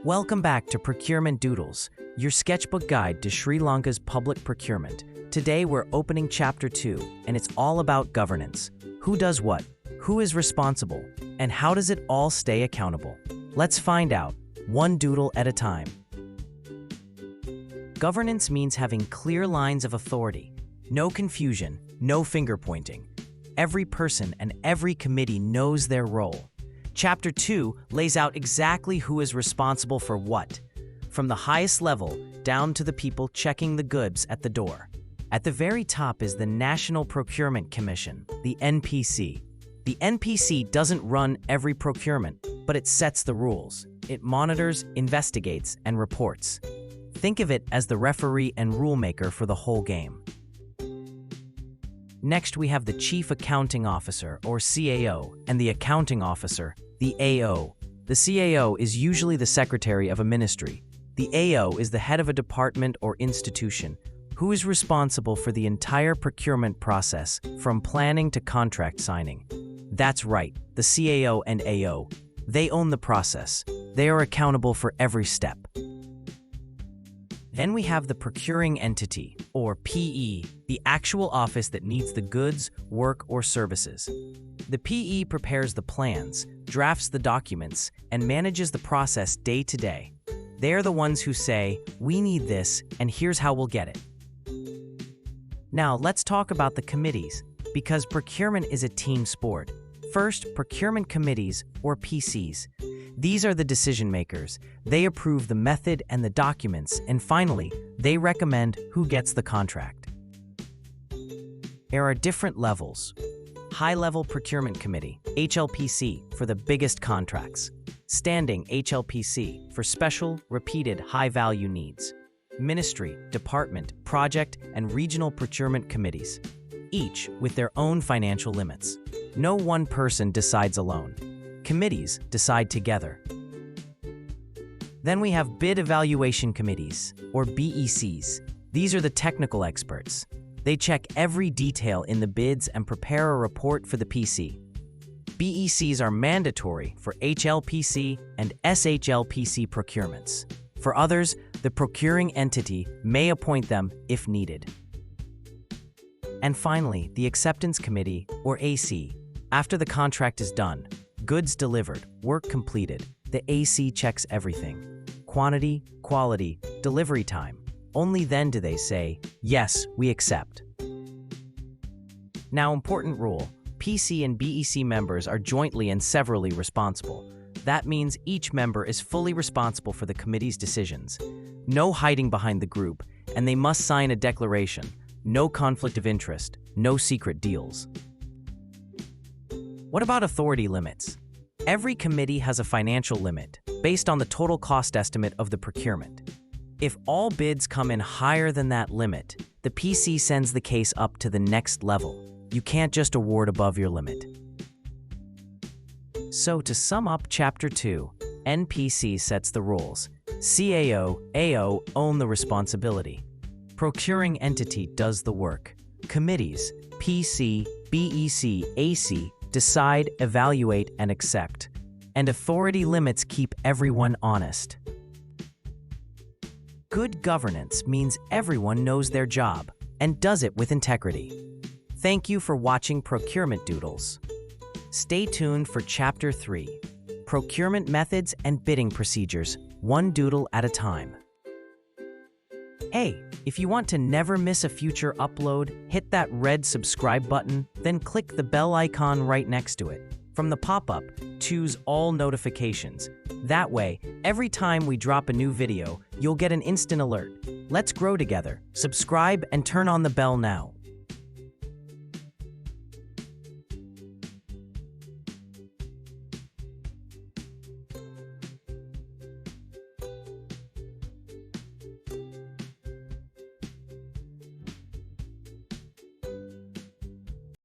Welcome back to Procurement Doodles, your sketchbook guide to Sri Lanka's public procurement. Today we're opening Chapter 2, and it's all about governance. Who does what? Who is responsible? And how does it all stay accountable? Let's find out, one doodle at a time. Governance means having clear lines of authority. No confusion, no finger-pointing. Every person and every committee knows their role. Chapter 2 lays out exactly who is responsible for what, from the highest level down to the people checking the goods at the door. At the very top is the National Procurement Commission, the NPC. The NPC doesn't run every procurement, but it sets the rules. It monitors, investigates, and reports. Think of it as the referee and rulemaker for the whole game. Next, we have the Chief Accounting Officer, or CAO, and the Accounting Officer, the AO. The CAO is usually the secretary of a ministry. The AO is the head of a department or institution, who is responsible for the entire procurement process, from planning to contract signing. That's right, the CAO and AO. They own the process. They are accountable for every step. Then we have the Procuring Entity, or PE, the actual office that needs the goods, work, or services. The PE prepares the plans, drafts the documents, and manages the process day to day. They're the ones who say, "We need this, and here's how we'll get it." Now, let's talk about the committees, because procurement is a team sport. First, Procurement Committees, or PCs. These are the decision makers. They approve the method and the documents, and finally, they recommend who gets the contract. There are different levels. High-level Procurement Committee, HLPC, for the biggest contracts. Standing HLPC, for special, repeated, high-value needs. Ministry, department, project, and regional procurement committees, each with their own financial limits. No one person decides alone. Committees decide together. Then we have Bid Evaluation Committees, or BECs. These are the technical experts. They check every detail in the bids and prepare a report for the PC. BECs are mandatory for HLPC and SHLPC procurements. For others, the procuring entity may appoint them if needed. And finally, the Acceptance Committee, or AC. After the contract is done, goods delivered, work completed, the AC checks everything. Quantity, quality, delivery time. Only then do they say, "Yes, we accept." Now, important rule, PC and BEC members are jointly and severally responsible. That means each member is fully responsible for the committee's decisions. No hiding behind the group, and they must sign a declaration. No conflict of interest, no secret deals. What about authority limits? Every committee has a financial limit based on the total cost estimate of the procurement. If all bids come in higher than that limit, the PC sends the case up to the next level. You can't just award above your limit. So to sum up Chapter 2, NPC sets the rules. CAO, AO own the responsibility. Procuring Entity does the work. Committees, PC, BEC, AC, decide, evaluate, and accept. And authority limits keep everyone honest. Good governance means everyone knows their job and does it with integrity. Thank you for watching Procurement Doodles. Stay tuned for Chapter 3, Procurement Methods and Bidding Procedures, one doodle at a time. Hey, if you want to never miss a future upload, hit that red subscribe button, then click the bell icon right next to it. From the pop-up, choose All Notifications. That way, every time we drop a new video, you'll get an instant alert. Let's grow together. Subscribe and turn on the bell now.